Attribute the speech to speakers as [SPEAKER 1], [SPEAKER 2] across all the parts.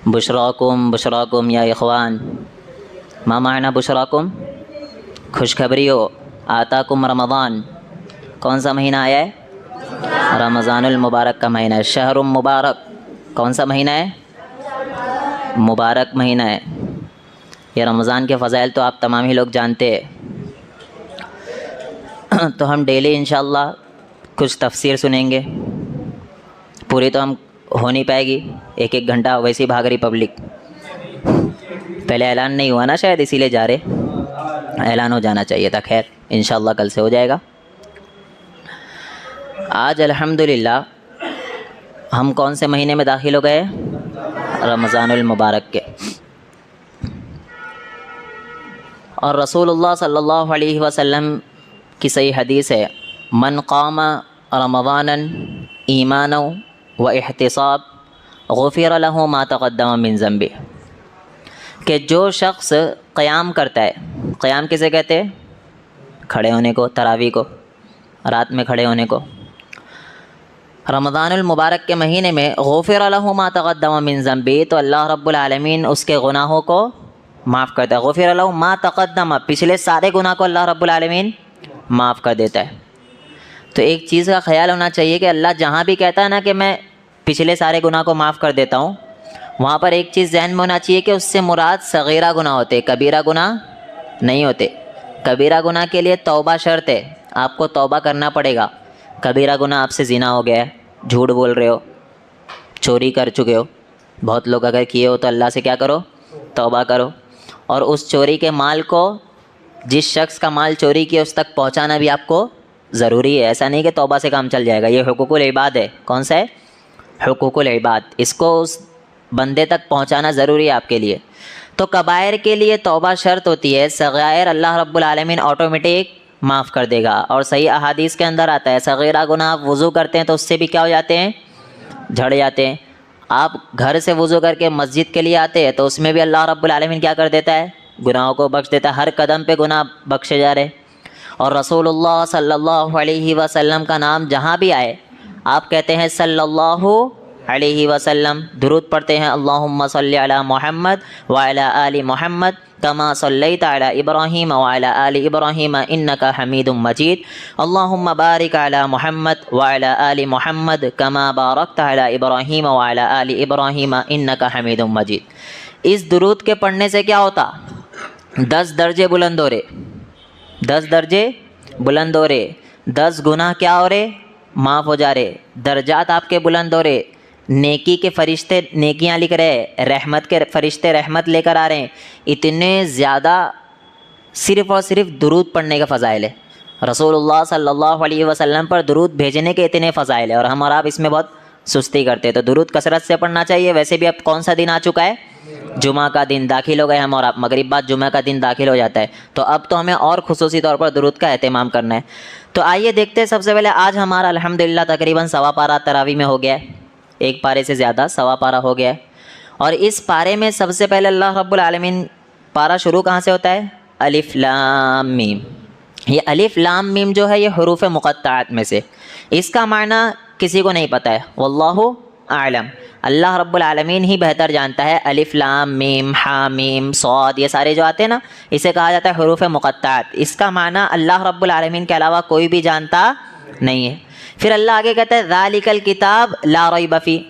[SPEAKER 1] بشراکم بشراکم یا اخوان، ما معنی بشراکم؟ خوشخبری ہو. آتاکم رمضان، کون سا مہینہ آیا ہے؟ رمضان المبارک کا مہینہ ہے. شہر مبارک، کون سا مہینہ ہے؟ مبارک مہینہ ہے. یہ رمضان کے فضائل تو آپ تمام ہی لوگ جانتے ہیں. تو ہم ڈیلی انشاءاللہ کچھ تفسیر سنیں گے. پوری تو ہم ہو نہیں پائے گی، ایک ایک گھنٹہ ویسے ہی بھاگ رہی پبلک. پہلے اعلان نہیں ہوا نا شاید، اسی لیے جا رہے. اعلان ہو جانا چاہیے تھا. خیر انشاءاللہ کل سے ہو جائے گا. آج الحمدللہ ہم کون سے مہینے میں داخل ہو گئے؟ رمضان المبارک کے. اور رسول اللہ صلی اللہ علیہ وسلم کی صحیح حدیث ہے، من قام رمضانا ایمانا و احتساب غفر له ما تقدم من ذنبه، کہ جو شخص قیام کرتا ہے، قیام کسے کہتے ہیں؟ کھڑے ہونے کو، تراویح کو، رات میں کھڑے ہونے کو. رمضان المبارک کے مہینے میں غفر له ما تقدم من ذنبه، تو اللہ رب العالمین اس کے گناہوں کو معاف کرتا ہے. غفر له ما تقدم، پچھلے سارے گناہ کو اللہ رب العالمین معاف کر دیتا ہے. تو ایک چیز کا خیال ہونا چاہیے کہ اللہ جہاں بھی کہتا ہے نا کہ میں پچھلے سارے گناہ کو معاف کر دیتا ہوں، وہاں پر ایک چیز ذہن میں ہونا چاہیے کہ اس سے مراد صغیرہ گناہ ہوتے، کبیرہ گناہ نہیں ہوتے. کبیرہ گناہ کے لیے توبہ شرط ہے، آپ کو توبہ کرنا پڑے گا. کبیرہ گناہ آپ سے زنا ہو گیا ہے، جھوٹ بول رہے ہو، چوری کر چکے ہو. بہت لوگ اگر کیے ہو تو اللہ سے کیا کرو؟ توبہ کرو. اور اس چوری کے مال کو، جس شخص کا مال چوری کیا اس تک پہنچانا بھی آپ کو ضروری ہے. ایسا نہیں کہ توبہ سے کام چل جائے گا. یہ حقوق العباد ہے. کون سا ہے؟ حقوق العباد. اس کو اس بندے تک پہنچانا ضروری ہے آپ کے لیے. تو کبائر کے لیے توبہ شرط ہوتی ہے، صغائر اللہ رب العالمین آٹومیٹک معاف کر دے گا. اور صحیح احادیث کے اندر آتا ہے صغیرہ گناہ آپ وضو کرتے ہیں تو اس سے بھی کیا ہو جاتے ہیں؟ جھڑ جاتے ہیں. آپ گھر سے وضو کر کے مسجد کے لیے آتے ہیں تو اس میں بھی اللہ رب العالمین کیا کر دیتا ہے؟ گناہوں کو بخش دیتا ہے. ہر قدم پہ گناہ بخشے جا رہے. اور رسول اللہ صلی اللہ علیہ وسلم کا نام جہاں بھی آئے آپ کہتے ہیں صلی اللہ علیہ وسلم، درود پڑھتے ہیں اللہم صلی علی محمد وعلی آل محمد کما صلیت علی ابراہیم وعلی آل ابراہیم انک حمید مجید، اللہم بارک علی محمد وعلی آل محمد کما بارکت علی ابراہیم وعلی آل ابراہیم انک حمید مجید. اس درود کے پڑھنے سے کیا ہوتا؟ 10 درجے بلند ہو رہے، 10 درجے بلند ہو رہے. 10 گناہ کیا ہو رہے؟ معاف ہو جا رہے. درجات آپ کے بلند ہو رہے. نیکی کے فرشتے نیکیاں لکھ رہے، رحمت کے فرشتے رحمت لے کر آ رہے ہیں. اتنے زیادہ صرف اور صرف درود پڑھنے کا فضائل ہے. رسول اللہ صلی اللہ علیہ وسلم پر درود بھیجنے کے اتنے فضائل ہیں، اور ہم اور آپ اس میں بہت سستی کرتے ہیں. تو درود کثرت سے پڑھنا چاہیے. ویسے بھی اب کون سا دن آ چکا ہے؟ جمعہ کا دن داخل ہو گئے ہم اور آپ. مغرب بعد جمعہ کا دن داخل ہو جاتا ہے. تو اب تو ہمیں اور خصوصی طور پر درود کا اہتمام کرنا ہے. تو آئیے دیکھتے ہیں. سب سے پہلے آج ہمارا الحمدللہ تقریباً 1.25 پارہ تراویح میں ہو گیا ہے. ایک پارے سے زیادہ 1.25 پارہ ہو گیا ہے. اور اس پارے میں سب سے پہلے اللہ رب العالمین، پارہ شروع کہاں سے ہوتا ہے؟ الف لام میم. یہ الف لام میم جو ہے یہ حروف مقطعات میں سے. اس کا معنی کسی کو نہیں پتہ ہے، واللہ اعلم. اللہ رب العالمین ہی بہتر جانتا ہے. الف لام میم حا میم صاد یہ سارے جو آتے ہیں نا، اسے کہا جاتا ہے حروف مقطعات. اس کا معنی اللہ رب العالمین کے علاوہ کوئی بھی جانتا نہیں ہے. پھر اللہ آگے کہتا ہے ذالک الکتاب لا ریب فیہ،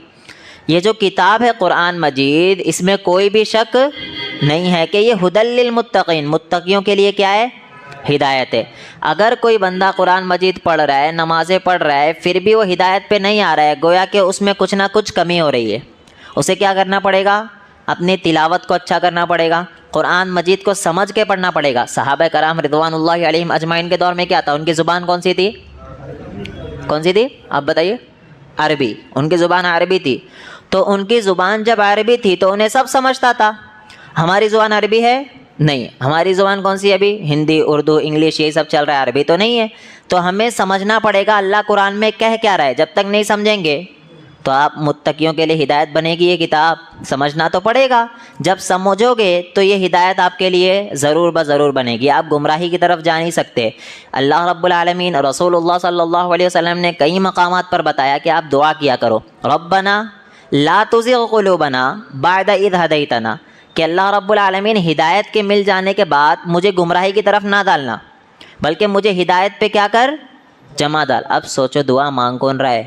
[SPEAKER 1] یہ جو کتاب ہے قرآن مجید اس میں کوئی بھی شک نہیں ہے کہ یہ ھدی للمتقین، متقیوں کے لیے کیا ہے؟ ہدایت ہے. اگر کوئی بندہ قرآن مجید پڑھ رہا ہے، نمازیں پڑھ رہا ہے، پھر بھی وہ ہدایت پہ نہیں آ رہا ہے، گویا کہ اس میں کچھ نہ کچھ کمی ہو رہی ہے. اسے کیا کرنا پڑے گا؟ اپنی تلاوت کو اچھا کرنا پڑے گا، قرآن مجید کو سمجھ کے پڑھنا پڑے گا. صحابہ کرام رضوان اللہ علیہم اجمعین کے دور میں کیا تھا؟ ان کی زبان کون سی تھی؟ کون سی تھی؟ آپ بتائیے. عربی. ان کی زبان عربی تھی. تو ان کی زبان جب عربی تھی تو انہیں سب سمجھتا تھا. ہماری زبان عربی ہے نہیں. ہماری زبان کون سی ہے ابھی؟ ہندی، اردو، انگلش یہی سب چل رہا ہے، عربی تو نہیں ہے. تو ہمیں سمجھنا پڑے گا اللہ قرآن میں کہہ کیا رہا ہے. جب تک نہیں سمجھیں گے تو آپ متقیوں کے لیے ہدایت بنے گی یہ کتاب، سمجھنا تو پڑے گا. جب سمجھو گے تو یہ ہدایت آپ کے لیے ضرور بضرور بنے گی. آپ گمراہی کی طرف جا نہیں سکتے. اللہ رب العالمین رسول اللہ صلی اللہ علیہ وسلم نے کئی مقامات پر بتایا کہ آپ دعا کیا کرو، ربنا لا تزغ قلوبنا بعد اذ ہدیتنا، کہ اللہ رب العالمین ہدایت کے مل جانے کے بعد مجھے گمراہی کی طرف نہ ڈالنا، بلکہ مجھے ہدایت پہ کیا کر، جمع ڈال۔ اب سوچو دعا مانگ کون رہا ہے؟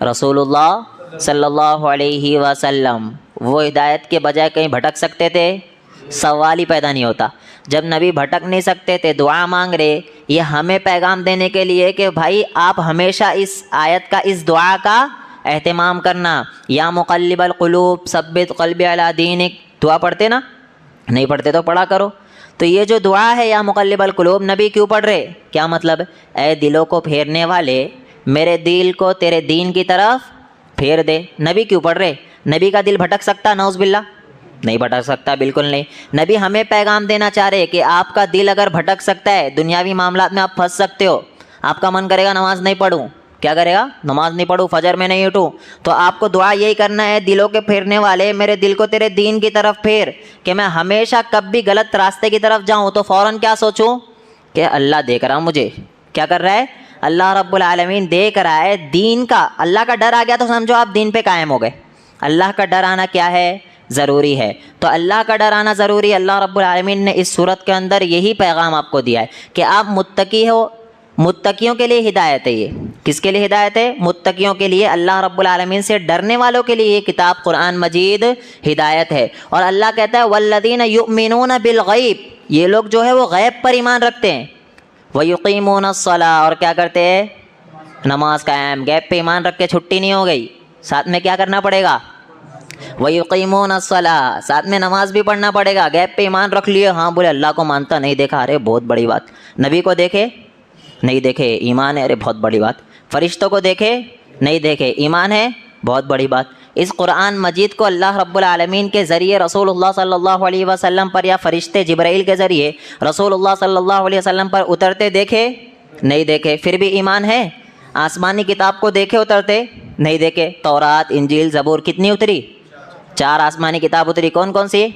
[SPEAKER 1] رسول اللہ صلی اللہ علیہ وسلم۔ وہ ہدایت کے بجائے کہیں بھٹک سکتے تھے؟ سوال ہی پیدا نہیں ہوتا۔ جب نبی بھٹک نہیں سکتے تھے، دعا مانگ رہے، یہ ہمیں پیغام دینے کے لیے کہ بھائی آپ ہمیشہ اس آیت کا، اس دعا کا اہتمام کرنا۔ یا مقلب القلوب ثبت قلبی علی دینک، دعا پڑھتے نا؟ نہیں پڑھتے تو پڑھا کرو۔ تو یہ جو دعا ہے یا مقلب القلوب، نبی کیوں پڑھ رہے؟ کیا مطلب؟ اے دلوں کو پھیرنے والے، میرے دل کو تیرے دین کی طرف پھیر دے۔ نبی کیوں پڑھ رہے؟ نبی کا دل بھٹک سکتا؟ نعوذ باللہ نہیں بھٹک سکتا، بالکل نہیں۔ نبی ہمیں پیغام دینا چاہ رہے کہ آپ کا دل اگر بھٹک سکتا ہے، دنیاوی معاملات میں آپ پھنس سکتے ہو، آپ کا من کرے گا نماز نہیں پڑھوں، کیا کرے گا؟ نماز نہیں پڑھوں، فجر میں نہیں اٹھوں، تو آپ کو دعا یہی کرنا ہے، دلوں کے پھیرنے والے میرے دل کو تیرے دین کی طرف پھیر، کہ میں ہمیشہ کب بھی غلط راستے کی طرف جاؤں تو فوراً کیا سوچوں کہ اللہ دیکھ رہا مجھے، کیا کر رہا ہے؟ اللہ رب العالمین دیکھ رہا ہے۔ دین کا، اللہ کا ڈر آ گیا تو سمجھو آپ دین پہ قائم ہو گئے۔ اللہ کا ڈر آنا کیا ہے؟ ضروری ہے۔ تو اللہ کا ڈر آنا ضروری ہے۔ اللہ رب العالمین نے اس صورت کے اندر یہی پیغام آپ کو دیا ہے کہ آپ متقی ہو۔ متقیوں کے لیے ہدایت ہے۔ یہ کس کے لیے ہدایت ہے؟ متقیوں کے لیے، اللہ رب العالمین سے ڈرنے والوں کے لیے یہ کتاب قرآن مجید ہدایت ہے۔ اور اللہ کہتا ہے والذین یؤمنون بالغیب، یہ لوگ جو ہے وہ غیب پر ایمان رکھتے ہیں۔ ویقیمون الصلاۃ، اور کیا کرتے ہیں؟ نماز قائم۔ غیب پہ ایمان رکھ کے چھٹی نہیں ہو گئی، ساتھ میں کیا کرنا پڑے گا؟ وَيُقِيمُونَ الصَّلَاةَ، ساتھ میں نماز بھی پڑھنا پڑے گا۔ غیب پہ ایمان رکھ لیے، ہاں بولے اللہ کو مانتا نہیں دیکھا، ارے بہت بڑی بات۔ نبی کو دیکھے نہیں دیکھے، ایمان ہے، ارے بہت بڑی بات۔ فرشتوں کو دیکھے نہیں دیکھے، ایمان ہے، بہت بڑی بات۔ اس قرآن مجید کو اللہ رب العالمین کے ذریعے رسول اللہ صلی اللہ علیہ وسلم پر یا فرشتے جبرائیل کے ذریعے رسول اللہ صلی اللہ علیہ وسلم پر اترتے دیکھے نہیں دیکھے، پھر بھی ایمان ہے۔ آسمانی کتاب کو دیکھے اترتے نہیں دیکھے۔ تورات، انجیل، زبور کتنی اتری؟ 4 آسمانی کتاب اتری۔ کون کون سی؟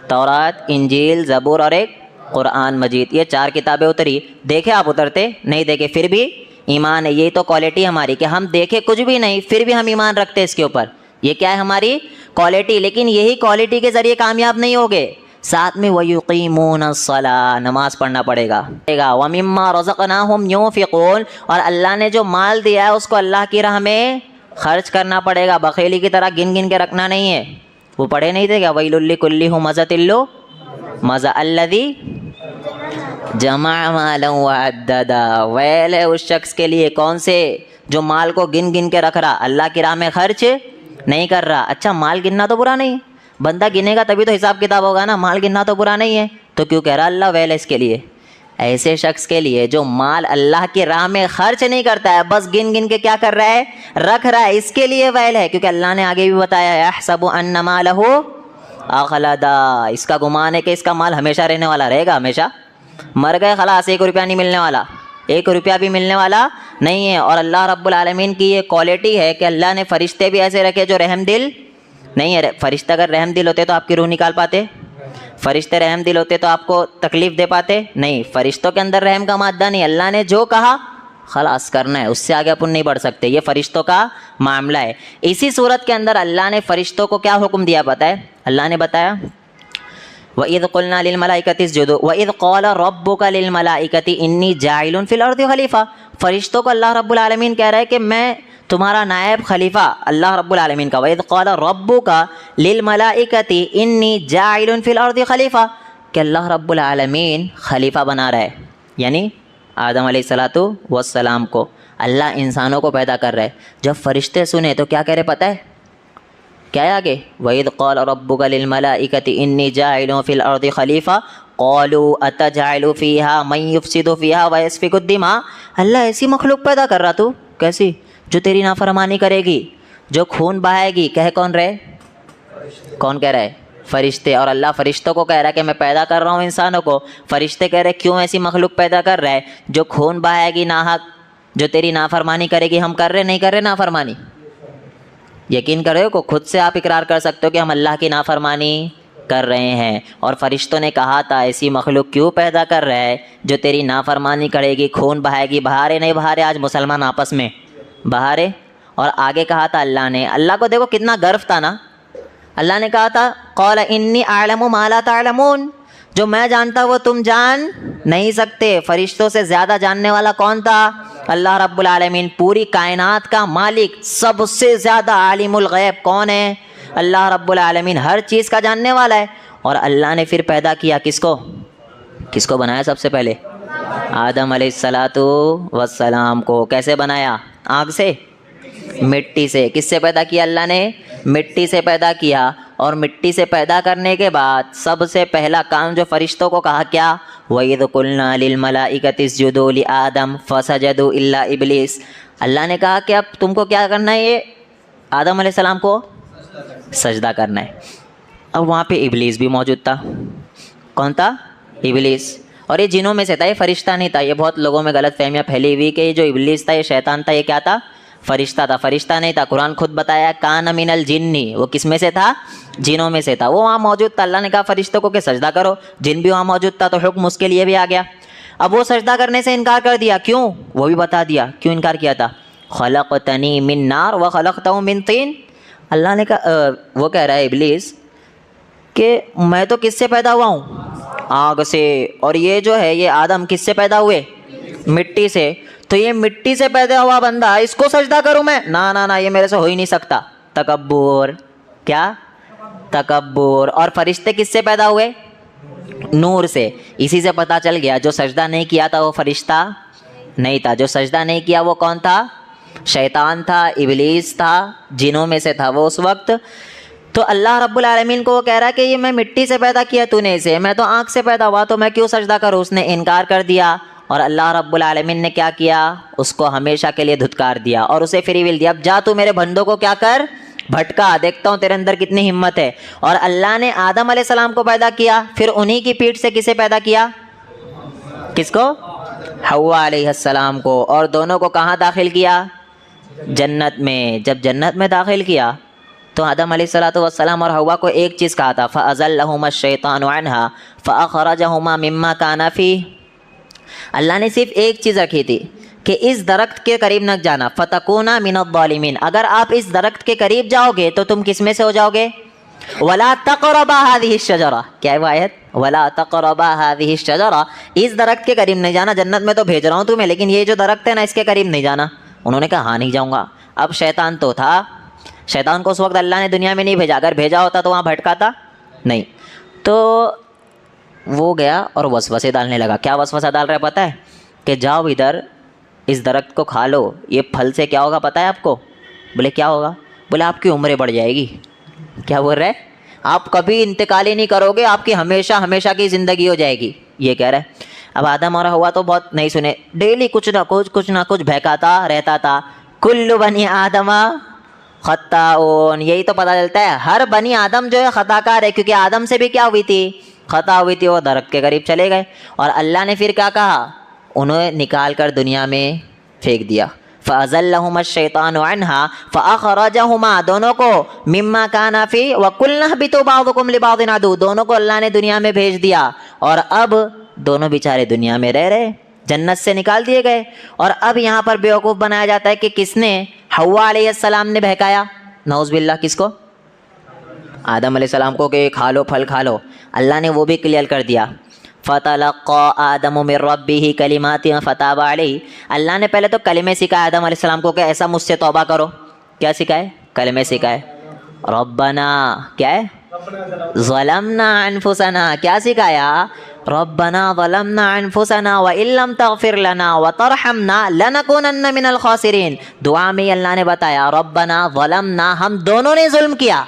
[SPEAKER 1] تورات، انجیل، زبور اور ایک قرآن مجید، یہ 4 کتابیں اتری۔ دیکھے آپ اترتے نہیں دیکھے، پھر بھی ایمان ہے۔ یہی تو کوالٹی ہماری کہ ہم دیکھے کچھ بھی نہیں پھر بھی ہم ایمان رکھتے ہیں اس کے اوپر۔ یہ کیا ہے؟ ہماری کوالٹی۔ لیکن یہی کوالٹی کے ذریعے کامیاب نہیں ہوگے، ساتھ میں وَيُقِيمُونَ الصَّلَاةَ، نماز پڑھنا پڑے گا۔ وَمِمَّا رَزَقْنَاهُمْ يُنْفِقُونَ، اور اللہ نے جو مال دیا ہے اس کو اللہ کی راہ میں خرچ کرنا پڑے گا۔ بخیلی کی طرح گن گن کے رکھنا نہیں ہے۔ وہ پڑھے نہیں تھے کیا؟ وَيْلٌ لِّكُلِّ ہُمَزَةٍ لُّمَزَةٍ الَّذِي جمع مالا وعددا، ویل ہے اس شخص کے لیے کون سے جو مال کو گن گن کے رکھ رہا، اللہ کی راہ میں خرچ نہیں کر رہا۔ اچھا مال گننا تو برا نہیں، بندہ گنے گا تبھی تو حساب کتاب ہوگا نا، مال گننا تو برا نہیں ہے، تو کیوں کہہ رہا اللہ ویل ہے اس کے لیے؟ ایسے شخص کے لیے جو مال اللہ کی راہ میں خرچ نہیں کرتا ہے، بس گن گن کے کیا کر رہا ہے؟ رکھ رہا ہے، اس کے لیے ویل ہے۔ کیونکہ اللہ نے آگے بھی بتایا یحسب ان مالہ اخلدا، اس کا گمان ہے کہ اس کا مال ہمیشہ رہنے والا رہے گا، ہمیشہ مر گئے خلاص 1 روپیہ نہیں ملنے والا، 1 روپیہ بھی ملنے والا نہیں ہے۔ اور اللہ رب العالمین کی یہ کوالٹی ہے کہ اللہ نے فرشتے بھی ایسے رکھے جو رحم دل نہیں ہے۔ فرشتے اگر رحم دل ہوتے تو آپ کی روح نکال پاتے؟ فرشتے رحم دل ہوتے تو آپ کو تکلیف دے پاتے؟ نہیں، فرشتوں کے اندر رحم کا مادہ نہیں۔ اللہ نے جو کہا خلاص کرنا ہے، اس سے آگے اپن نہیں بڑھ سکتے، یہ فرشتوں کا معاملہ ہے۔ اسی صورت کے اندر اللہ نے فرشتوں کو کیا حکم دیا پتہ ہے؟ اللہ نے بتایا وَإِذْ قُلْنَا لِلْمَلَائِكَةِ اسْجُدُوا وَإِذْ قَالَ رَبُّكَ لِلْمَلَائِكَةِ إِنِّي جَاعِلٌ فِي الْأَرْضِ خَلِيفَةً، فرشتوں کو اللہ رب العالمین کہہ رہا ہے کہ میں تمہارا نائب خلیفہ، اللہ رب العالمین کا۔ وَإِذْ قَالَ رَبُّكَ لِلْمَلَائِكَةِ إِنِّي جَاعِلٌ فِي الْأَرْضِ خَلِيفَةً، کہ اللہ رب العالمین خلیفہ بنا رہا ہے، یعنی آدم علیہ الصلوۃ والسلام کو اللہ انسانوں کو پیدا کر رہا ہے۔ جب فرشتے سنے تو کیا کہہ رہے پتہ ہے؟ کیا ہے آگے؟ وَإِذْ قَالَ رَبُّكَ لِلْمَلَائِكَةِ إِنِّي جَاعِلٌ فِي الْأَرْضِ خَلِيفَةً قَالُوا أَتَجْعَلُ فِيهَا مَن يُفْسِدُ فِيهَا وَيَسْفِكُ الدِّمَاءَ، اللہ ایسی مخلوق پیدا کر رہا تو کیسی؟ جو تیری نافرمانی کرے گی، جو خون بہائے گی۔ کہہ کون رہے؟ کون کہہ رہا ہے؟ فرشتے۔ اور اللہ فرشتوں کو کہہ رہا ہے کہ میں پیدا کر رہا ہوں انسانوں کو۔ فرشتے کہہ رہے کیوں ایسی مخلوق پیدا کر رہا ہے جو خون بہائے گی ناحق، جو تیری نافرمانی کرے گی۔ ہم کر رہے نہیں کر رہے نافرمانی؟ یقین کرو کہ خود سے آپ اقرار کر سکتے ہو کہ ہم اللہ کی نافرمانی کر رہے ہیں۔ اور فرشتوں نے کہا تھا ایسی مخلوق کیوں پیدا کر رہا ہے جو تیری نافرمانی کرے گی، خون بہائے گی۔ بہارے نہیں بہارے آج مسلمان آپس میں؟ بہارے۔ اور آگے کہا تھا اللہ نے, اللہ کو دیکھو کتنا گرو تھا نا, اللہ نے کہا تھا قال انی اعلم ما لا تعلمون, جو میں جانتا وہ تم جان نہیں سکتے. فرشتوں سے زیادہ جاننے والا کون تھا؟ اللہ رب العالمین, پوری کائنات کا مالک, سب سے زیادہ عالم الغیب کون ہے؟ اللہ رب العالمین, ہر چیز کا جاننے والا ہے. اور اللہ نے پھر پیدا کیا کس کو؟ کس کو بنایا سب سے پہلے؟ آدم علیہ السلام کو. کیسے بنایا؟ آگ سے, مٹی سے. کس سے پیدا کیا اللہ نے؟ مٹی سے پیدا کیا. اور مٹی سے پیدا کرنے کے بعد سب سے پہلا کام جو فرشتوں کو کہا کیا؟ وَإِذْ قُلْنَا لِلْمَلَائِكَةِ اسْجُدُوا لِآدَمَ فَسَجَدُوا إِلَّا إِبْلِيسَ. اللہ نے کہا کہ اب تم کو کیا کرنا ہے؟ یہ آدم علیہ السلام کو سجدہ کرنا ہے. اب وہاں پہ ابلیس بھی موجود تھا. کون تھا؟ ابلیس. اور یہ جنوں میں سے تھا, یہ فرشتہ نہیں تھا. یہ بہت لوگوں میں غلط فہمیاں پھیلی ہوئی کہ یہ جو ابلیس تھا یہ شیطان تھا, یہ کیا تھا؟ فرشتہ تھا. فرشتہ نہیں تھا. قرآن خود بتایا کان من الجن, وہ کس میں سے تھا؟ جنوں میں سے تھا. وہ وہاں موجود تھا. اللہ نے کہا فرشتوں کو کہ سجدہ کرو. جن بھی وہاں موجود تھا تو حکم اس کے لیے بھی آ گیا. اب وہ سجدہ کرنے سے انکار کر دیا. کیوں؟ وہ بھی بتا دیا کیوں انکار کیا تھا. خلقتنی من نار وخلقتہ من طین. اللہ نے کہا, وہ کہہ رہا ہے ابلیس کہ میں تو کس سے پیدا ہوا ہوں؟ آگ سے. اور یہ جو ہے یہ آدم کس سے پیدا ہوئے؟ مٹی سے. تو یہ مٹی سے پیدا ہوا بندہ, اس کو سجدہ کروں میں؟ نا, یہ میرے سے ہو ہی نہیں سکتا. تکبر. کیا؟ تکبر. اور فرشتے کس سے پیدا ہوئے؟ نور سے. اسی سے پتہ چل گیا جو سجدہ نہیں کیا تھا وہ فرشتہ نہیں تھا. جو سجدہ نہیں کیا وہ کون تھا؟ شیطان تھا, ابلیس تھا, جنوں میں سے تھا وہ اس وقت. تو اللہ رب العالمین کو وہ کہہ رہا ہے کہ یہ میں مٹی سے پیدا کیا تو نے اسے, میں تو آنکھ سے پیدا ہوا, تو میں کیوں سجدہ کروں؟ اس نے انکار کر دیا. اور اللہ رب العالمین نے کیا کیا؟ اس کو ہمیشہ کے لیے دھتکار دیا اور اسے فری ول دیا. اب جا تو میرے بندوں کو کیا کر, بھٹکا, دیکھتا ہوں تیرے اندر کتنی ہمت ہے. اور اللہ نے آدم علیہ السلام کو پیدا کیا, پھر انہی کی پیٹھ سے کسے پیدا کیا؟ کس کو؟ حوا علیہ السلام کو. اور دونوں کو کہاں داخل کیا؟ جنت میں. جب جنت میں داخل کیا تو آدم علیہ السلام اور حوا کو ایک چیز کہا تھا فَأَزَلَّهُمَا الشَّيْطَانُ عَنْهَا فَأَخْرَجَهُمَا مِمَّا كَانَ فِيهِ. اللہ نے صرف ایک چیز رکھی تھی کہ اس درخت کے قریب نہ جانا. فَتَكُونَا مِنَ الظَّالِمِينَ. اگر آپ اس درخت کے قریب جاؤ گے تو تم کس میں سے ہو جاؤ گے؟ وَلَا تَقْرَبَا هَذِهِ الشَّجَرَةَ. کیا ہے وہ آیت؟ وَلَا تَقْرَبَا هَذِهِ الشَّجَرَةَ. اس درخت کے قریب نہیں جانا. جنت میں تو بھیج رہا ہوں تمہیں, لیکن یہ جو درخت ہے نا اس کے قریب نہیں جانا. انہوں نے کہا ہاں نہیں جاؤں گا. اب شیطان تو تھا, شیطان کو اس وقت اللہ نے دنیا میں نہیں بھیجا. اگر بھیجا ہوتا تو وہاں بھٹکاتا نہیں. تو وہ گیا اور وسوسے ڈالنے لگا. کیا وسوسہ ڈال رہا ہے پتہ ہے؟ کہ جاؤ ادھر اس درخت کو کھا لو, یہ پھل سے کیا ہوگا پتہ ہے آپ کو؟ بولے کیا ہوگا؟ بولے آپ کی عمریں بڑھ جائے گی. کیا بول رہے؟ آپ کبھی انتقال ہی نہیں کرو گے, آپ کی ہمیشہ کی زندگی ہو جائے گی, یہ کہہ رہا ہے. اب آدم اور حوا تو بہت نہیں سنے, ڈیلی کچھ نہ کچھ بہکاتا رہتا تھا. کل بنی آدم خطاؤن. یہی تو پتہ چلتا ہے ہر بنی آدم جو ہے خطا کار ہے, کیونکہ آدم سے بھی کیا ہوئی تھی؟ خطا ہوئی تھی. وہ درخت کے قریب چلے گئے اور اللہ نے پھر کیا کہا؟ انہیں نکال کر دنیا میں پھینک دیا. فَأَزَلَّهُمَا الشَّيْطَانُ عَنْهَا فَأَخْرَجَهُمَا. دونوں کو مِمَّا كَانَ فِيهِ وَقُلْنَا اهْبِطُوا بَعْضُكُمْ لِبَعْضٍ عَدُوٌّ. دونوں کو اللہ نے دنیا میں بھیج دیا اور اب دونوں بیچارے دنیا میں رہ رہے, جنت سے نکال دیے گئے. اور اب یہاں پر بیوقوف بنایا جاتا ہے کہ کس نے؟ حوا علیہ السلام نے بہکایا. نعوذ باللہ. کس کو؟ آدم علیہ السلام کو کہ کھا لو پھل کھا لو. اللہ نے وہ بھی کلیئر کر دیا. فَتَلَقَّى آدَمُ مِن رَبِّهِ كَلِمَاتٍ فَتَابَ عَلَيْهِ. اللہ نے پہلے تو کلمے سکھائے آدم علیہ السلام کو کہ ایسا مجھ سے توبہ کرو. کیا سکھائے؟ کلمے سکھائے. ربنا کیا ہے؟ ظلمنا انفسنا. کیا سکھایا؟ ربنا ظلمنا انفسنا وَإِن لَّمْ تَغْفِرْ لَنَا وَتَرْحَمْنَا لَنَكُونَنَّ مِنَ الْخَاسِرِينَ. دعا میں اللہ نے بتایا ربنا ظلمنا, ہم دونوں نے ظلم کیا.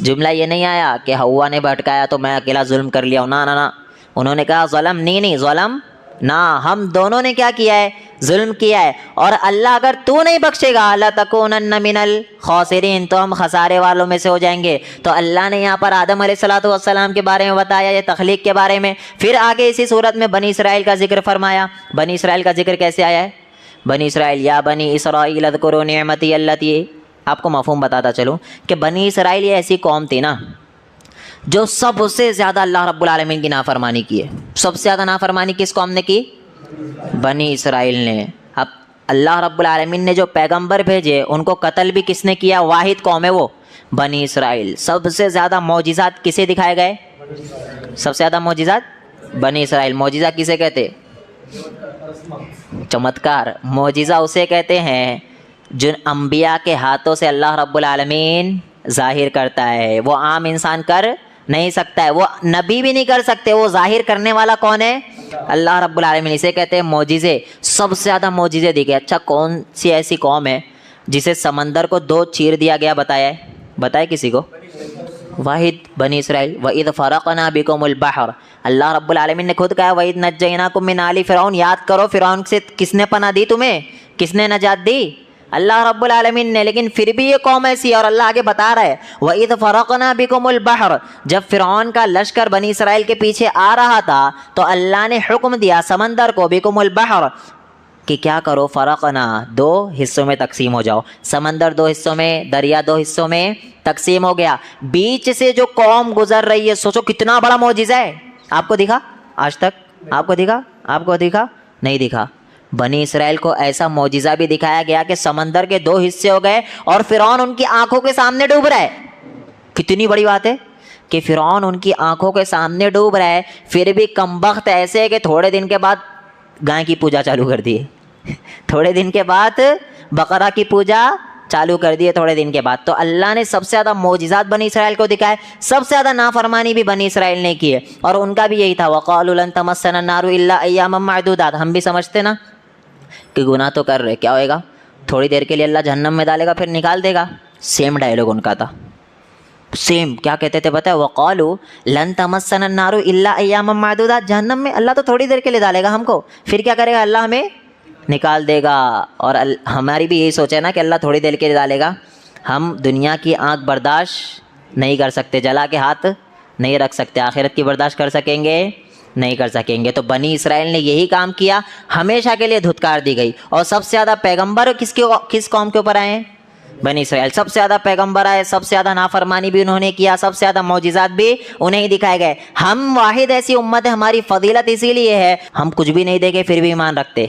[SPEAKER 1] جملہ یہ نہیں آیا کہ حوا نے بھٹکایا تو میں اکیلا ظلم کر لیا. نا, انہوں نے کہا ظلم نہیں ظلم نا, ہم دونوں نے کیا کیا ہے؟ ظلم کیا ہے. اور اللہ اگر تو نہیں بخشے گا لَتَكُونَنَّ مِنَ الْخَاسِرِينَ, تو ہم خسارے والوں میں سے ہو جائیں گے. تو اللہ نے یہاں پر آدم علیہ السلام کے بارے میں بتایا, یہ تخلیق کے بارے میں. پھر آگے اسی صورت میں بنی اسرائیل کا ذکر فرمایا. بنی اسرائیل کا ذکر کیسے آیا ہے؟ بنی اسرائیل یا بنی اسرائیل اذکروا نعمتی التی. آپ کو مفہوم بتاتا چلوں کہ بنی اسرائیل یہ ایسی قوم تھی نا جو سب سے زیادہ اللہ رب العالمین کی نافرمانی کی ہے. سب سے زیادہ نافرمانی کس قوم نے کی؟ بنی اسرائیل نے. اب اللہ رب العالمین نے جو پیغمبر بھیجے ان کو قتل بھی کس نے کیا؟ واحد قوم ہے وہ بنی اسرائیل۔ سب سے زیادہ معجزات کسے دکھائے گئے؟ سب سے زیادہ معجزات بنی اسرائیل۔ معجزہ کسے کہتے؟ چمتکار۔ معجزہ اسے کہتے ہیں جن انبیاء کے ہاتھوں سے اللہ رب العالمین ظاہر کرتا ہے، وہ عام انسان کر نہیں سکتا ہے، وہ نبی بھی نہیں کر سکتے، وہ ظاہر کرنے والا کون ہے؟ اللہ رب العالمین۔ اسے کہتے ہیں معجزے۔ سب سے زیادہ معجزے دیکھے۔ اچھا کون سی ایسی قوم ہے جسے سمندر کو دو چیر دیا گیا؟ بتایا ہے؟ بتائے کسی کو؟ واحد بنی اسرائیل۔ وَإِذْ فَرَقْنَا بِكُمُ الْبَحْرَ، اللہ رب العالمین نے خود کہا وَإِذْ نَجَّيْنَاكُم مِّنْ آلِ فِرْعَوْنَ۔ یاد کرو فرعون سے کس نے پناہ دی تمہیں؟ کس نے نجات دی؟ اللہ رب العالمین نے۔ لیکن پھر بھی یہ قوم ایسی ہے، اور اللہ آگے بتا رہا ہے وَإِذْ فَرَقْنَا بِكُمُ الْبَحْرَ، جب فرعون کا لشکر بنی اسرائیل کے پیچھے آ رہا تھا تو اللہ نے حکم دیا سمندر کو بِكُمُ الْبَحْرَ کہ کیا کرو؟ فرقنا، دو حصوں میں تقسیم ہو جاؤ۔ سمندر دو حصوں میں، دریا دو حصوں میں تقسیم ہو گیا۔ بیچ سے جو قوم گزر رہی ہے، سوچو کتنا بڑا معجزہ ہے۔ آپ کو دکھا آج تک؟ آپ کو دکھا؟ آپ کو دکھا؟ نہیں دکھا۔ بنی اسرائیل کو ایسا معجزہ بھی دکھایا گیا کہ سمندر کے دو حصے ہو گئے اور فرعون ان کی آنکھوں کے سامنے ڈوب رہا ہے۔ کتنی بڑی بات ہے کہ فرعون ان کی آنکھوں کے سامنے ڈوب رہا ہے، پھر بھی کمبخت ایسے ہے کہ تھوڑے دن کے بعد گائے کی پوجا چالو کر دی ہے، تھوڑے دن کے بعد بقرہ کی پوجا چالو کر دیے تھوڑے دن کے بعد۔ تو اللہ نے سب سے زیادہ معجزات بنی اسرائیل کو دکھائے، سب سے زیادہ نافرمانی بھی بنی اسرائیل نے کی ہے، اور ان کا بھی یہی تھا وَقَالُوا لَن تَمَسَّنَا النَّارُ إِلَّا أَيَّامًا مَّعْدُودَاتٍ۔ ہم بھی سمجھتے نا کہ گناہ تو کر رہے، کیا ہوئے گا؟ تھوڑی دیر کے لیے اللہ جہنم میں ڈالے گا پھر نکال دے گا۔ سیم ڈائلوگ ان کا تھا، سیم۔ کیا کہتے تھے پتہ ہے؟ وَقَالُوا لَن تَمَسَّنَا النَّارُ إِلَّا أَيَّامًا مَّعْدُودَاتٍ۔ جہنم میں اللہ تو تھوڑی دیر کے لیے ڈالے گا ہم کو، پھر کیا کرے گا؟ اللہ ہمیں نکال دے گا۔ اور ہماری بھی یہی سوچ ہے نا کہ اللہ تھوڑی دیر کے لیے ڈالے گا۔ ہم دنیا کی آنکھ برداشت نہیں کر سکتے، جلا کے ہاتھ نہیں رکھ سکتے، آخرت کی برداشت کر سکیں گے؟ نہیں کر سکیں گے۔ تو بنی اسرائیل نے یہی کام کیا، ہمیشہ کے لیے دھتکار دی گئی۔ اور سب سے زیادہ پیغمبر کس قوم کے اوپر آئے ہیں؟ بنی اسرائیل۔ سب سے زیادہ پیغمبر آئے، سب سے زیادہ نافرمانی بھی انہوں نے کیا، سب سے زیادہ معجزات بھی انہیں ہی دکھائے گئے۔ ہم واحد ایسی امت ہے، ہماری فضیلت اسی لیے ہے ہم کچھ بھی نہیں دیکھے پھر بھی ایمان رکھتے،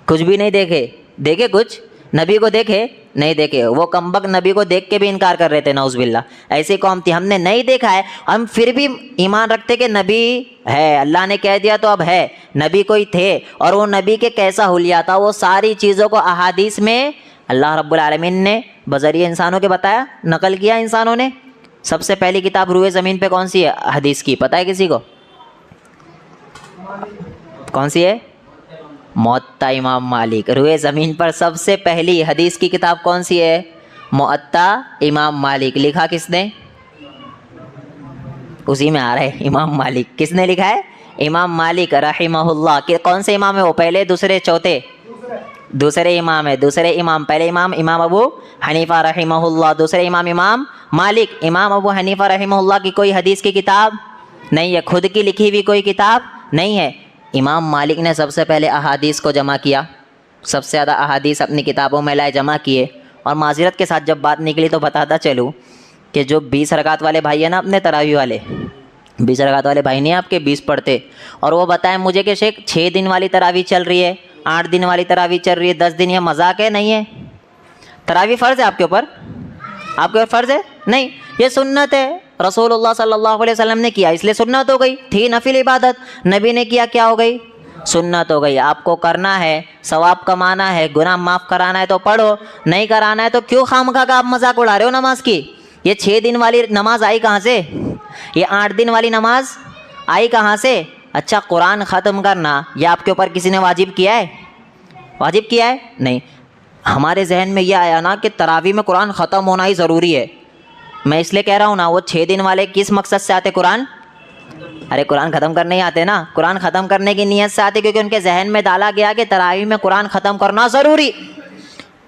[SPEAKER 1] کچھ بھی نہیں دیکھے، دیکھے کچھ نبی کو دیکھے نہیں دیکھے، وہ کمبخت نبی کو دیکھ کے بھی انکار کر رہے تھے، نعوذ باللہ۔ ایسی قوم تھی، ہم نے نہیں دیکھا ہے، ہم پھر بھی ایمان رکھتے کہ نبی ہے، اللہ نے کہہ دیا تو اب ہے، نبی کوئی تھے، اور وہ نبی کے کیسا حلیہ تھا، وہ ساری چیزوں کو احادیث میں اللہ رب العالمین نے بذریعہ انسانوں کے بتایا، نقل کیا انسانوں نے۔ سب سے پہلی کتاب روئے زمین پہ کون سی ہے حدیث کی؟ پتہ ہے کسی کو؟ کون سی ہے؟ موطا امام مالک۔ روئے زمین پر سب سے پہلی حدیث کی کتاب کون سی ہے؟ موطا امام مالک۔ لکھا کس نے؟ اسی میں آ رہا ہے امام مالک۔ کس نے لکھا ہے؟ امام مالک رحمہ اللہ۔ کہ کون سے امام ہے وہ؟ پہلے، دوسرے، چوتھے؟ دوسرے امام ہے، دوسرے امام۔ پہلے امام امام ابو حنیفہ رحمہ اللہ، دوسرے امام امام مالک۔ امام ابو حنیفہ رحمہ اللہ کی کوئی حدیث کی کتاب نہیں ہے، خود کی لکھی ہوئی کوئی کتاب نہیں ہے۔ امام مالک نے سب سے پہلے احادیث کو جمع کیا، سب سے زیادہ احادیث اپنی کتابوں میں لائے، جمع کیے۔ اور معذرت کے ساتھ جب بات نکلی تو بتاتا چلوں کہ جو 20 رکعت والے بھائی ہیں نا اپنے تراویح والے، 20 رکعت والے بھائی نہیں آپ کے 20 پڑھتے، اور وہ بتائیں مجھے کہ شیخ 6 دن والی تراویح چل رہی ہے، 8 دن والی تراویح چل رہی ہے، 10 دن، یہ مذاق ہے؟ نہیں ہے؟ تراویح فرض ہے آپ کے اوپر؟ آپ کے اوپر فرض ہے؟ نہیں، یہ سنت ہے، رسول اللہ صلی اللہ علیہ وسلم نے کیا اس لیے سنت ہو گئی، تھی نفل عبادت، نبی نے کیا، کیا ہو گئی؟ سنت ہو گئی۔ آپ کو کرنا ہے، ثواب کمانا ہے، گناہ معاف کرانا ہے تو پڑھو، نہیں کرانا ہے تو کیوں خواہ کا آپ مذاق اڑا رہے ہو نماز کی؟ یہ 6 دن والی نماز آئی کہاں سے؟ یہ 8 دن والی نماز آئی کہاں سے؟ اچھا قرآن ختم کرنا یہ آپ کے اوپر کسی نے واجب کیا ہے؟ واجب کیا ہے؟ نہیں۔ ہمارے ذہن میں یہ آیا نا کہ تراویح میں قرآن ختم ہونا ہی ضروری ہے، میں اس لیے کہہ رہا ہوں نا، وہ 6 دن والے کس مقصد سے آتے قرآن؟ ارے قرآن ختم کرنے ہی آتے نا، قرآن ختم کرنے کی نیت سے آتے، کیونکہ ان کے ذہن میں ڈالا گیا کہ تراویح میں قرآن ختم کرنا ضروری،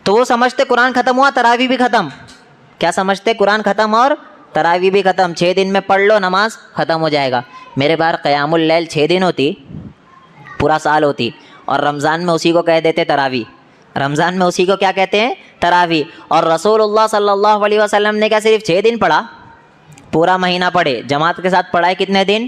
[SPEAKER 1] تو وہ سمجھتے قرآن ختم ہوا تراویح بھی ختم۔ کیا سمجھتے؟ قرآن ختم اور تراویح بھی ختم، 6 دن میں پڑھ لو نماز ختم ہو جائے گا۔ میرے بار قیام اللیل 6 دن ہوتی، پورا سال ہوتی، اور رمضان میں اسی کو کہہ دیتے تراویح، رمضان میں اسی کو کیا کہتے ہیں؟ تراویح۔ اور رسول اللہ صلی اللہ علیہ وسلم نے کیا صرف 6 دن پڑھا؟ پورا مہینہ پڑھے، جماعت کے ساتھ پڑھائے کتنے دن؟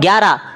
[SPEAKER 1] 11।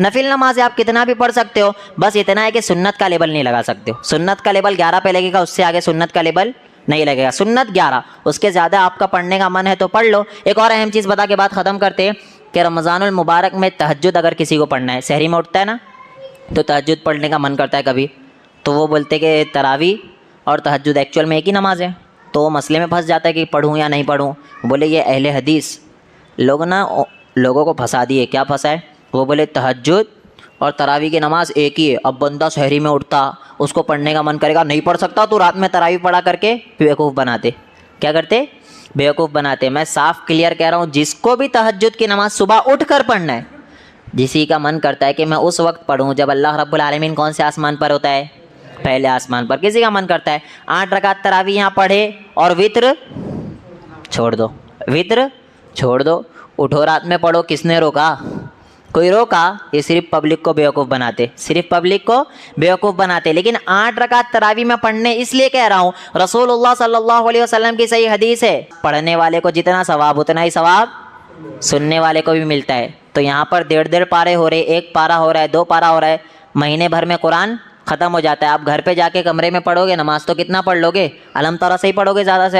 [SPEAKER 1] نفل نمازیں آپ کتنا بھی پڑھ سکتے ہو، بس اتنا ہے کہ سنت کا لیبل نہیں لگا سکتے ہو. سنت کا لیبل 11 پہ لگے گا، اس سے آگے سنت کا لیبل نہیں لگے گا. سنت 11، اس کے زیادہ آپ کا پڑھنے کا من ہے تو پڑھ لو. ایک اور اہم چیز بتا کے بات ختم کرتے ہیں کہ رمضان المبارک میں تہجد اگر کسی کو پڑھنا ہے، سحری میں اٹھتا ہے نا تو تہجد پڑھنے کا من کرتا ہے کبھی، تو وہ بولتے کہ تراویح اور تہجد ایکچوئل میں ایک ہی نماز ہے، تو وہ مسئلے میں پھنس جاتا ہے کہ پڑھوں یا نہیں پڑھوں. بولے یہ اہل حدیث لوگوں کو پھنسا دیے. کیا پھنسا ہے؟ وہ بولے تہجد اور تراویح کی نماز ایک ہی ہے. اب بندہ سحری میں اٹھتا، اس کو پڑھنے کا من کرے گا، نہیں پڑھ سکتا تو رات میں تراویح پڑھا کر کے بیوقوف بناتے. کیا کرتے؟ بیوقوف بناتے. میں صاف کلیئر کہہ رہا ہوں، جس کو بھی تہجد کی نماز صبح اٹھ کر پڑھنا ہے، جسی کا من کرتا ہے کہ میں اس وقت پڑھوں جب اللہ رب العالمین کون سے آسمان پر ہوتا ہے؟ پہلے آسمان پر. کسی کا من کرتا ہے 8 رکعت تراویح یہاں پڑھے اور وطر چھوڑ دو، وطر چھوڑ دو، اٹھو رات میں پڑھو. کس نے روکا؟ کوئی روکا؟ یہ صرف پبلک کو بیوقوف بناتے، صرف پبلک کو بیوقوف بناتے. لیکن 8 رکعت تراویح میں پڑھنے اس لیے کہہ رہا ہوں، رسول اللہ صلی اللہ علیہ وسلم کی صحیح حدیث ہے، پڑھنے والے کو جتنا ثواب اتنا ہی ثواب سننے والے کو بھی ملتا ہے. تو یہاں پر 1.5 پارے ہو رہے، 1 پارا ہو رہا ہے، 2 پارا ہو رہا ہے، مہینے بھر میں قرآن ختم ہو جاتا ہے. آپ گھر پہ جا کے کمرے میں پڑھو گے نماز تو کتنا پڑھ لو گے؟ علم ترا سے ہی پڑھو گے زیادہ سے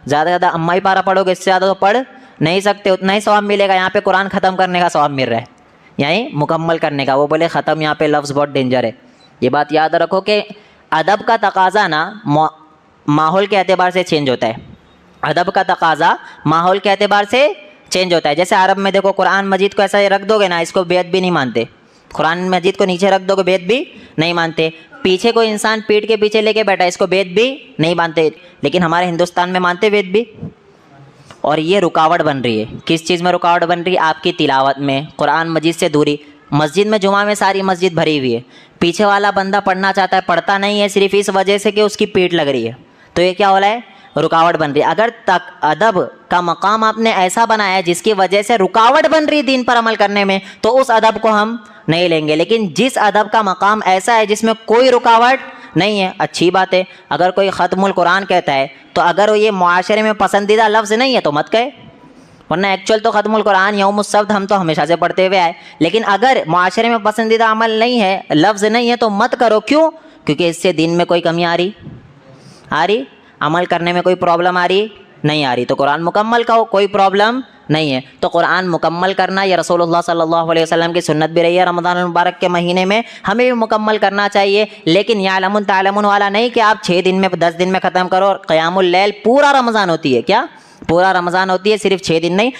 [SPEAKER 1] زیادہ اما ہی پارا پڑھو گے، اس سے زیادہ تو پڑھ نہیں سکتے. اتنا ہی ثواب ملے گا. یہاں پہ قرآن ختم کرنے کا ثواب مل رہا ہے، یعنی مکمل کرنے کا. وہ بولے ختم، یہاں پہ لفظ بہت ڈینجر ہے. یہ بات یاد رکھو کہ ادب کا تقاضا نا ماحول کے اعتبار سے چینج ہوتا ہے. ادب کا تقاضا ماحول کے اعتبار سے چینج ہوتا ہے. جیسے عرب میں دیکھو، قرآن مجید کو ایسا رکھ دو گے نا، اس کو بیعت بھی نہیں مانتے. قرآن مجید کو نیچے رکھ دو گے، بیعت بھی نہیں مانتے. پیچھے کوئی انسان پیٹ کے پیچھے لے کے بیٹھا ہے، اس کو بیعت بھی نہیں مانتے. لیکن ہمارے ہندوستان میں مانتے بیعت بھی. اور یہ رکاوٹ بن رہی ہے. کس چیز میں رکاوٹ بن رہی ہے؟ آپ کی تلاوت میں، قرآن مجید سے دوری. مسجد میں جمعہ میں ساری مسجد بھری ہوئی ہے، پیچھے والا بندہ پڑھنا چاہتا ہے، پڑھتا نہیں ہے صرف اس وجہ سے کہ اس کی پیٹ لگ رہی ہے. تو یہ کیا ہو رہا ہے؟ رکاوٹ بن رہی ہے. اگر تک ادب کا مقام آپ نے ایسا بنایا ہے جس کی وجہ سے رکاوٹ بن رہی دین پر عمل کرنے میں، تو اس ادب کو ہم نہیں لیں گے. لیکن جس ادب کا مقام ایسا ہے جس میں کوئی رکاوٹ نہیں ہے، اچھی بات ہے. اگر کوئی ختم القرآن کہتا ہے تو اگر یہ معاشرے میں پسندیدہ لفظ نہیں ہے تو مت کہے، ورنہ ایکچوئل تو ختم القرآن یوم السبت ہم تو ہمیشہ سے پڑھتے ہوئے آئے. لیکن اگر معاشرے میں پسندیدہ عمل نہیں ہے، لفظ نہیں ہے تو مت کرو. کیوں؟ کیونکہ اس سے دین میں کوئی کمی آ رہی عمل کرنے میں کوئی پرابلم آ رہی نہیں آ رہی. تو قرآن مکمل کہو، کوئی پرابلم نہیں ہے. تو قرآن مکمل کرنا یہ رسول اللہ صلی اللہ علیہ وسلم کی سنت بھی رہی ہے. رمضان المبارک کے مہینے میں ہمیں بھی مکمل کرنا چاہیے. لیکن یعلمون تعلمون والا نہیں کہ آپ 6 دن میں 10 دن میں ختم کرو. قیام اللیل پورا رمضان ہوتی ہے. کیا پورا رمضان ہوتی ہے؟ صرف 6 دن نہیں.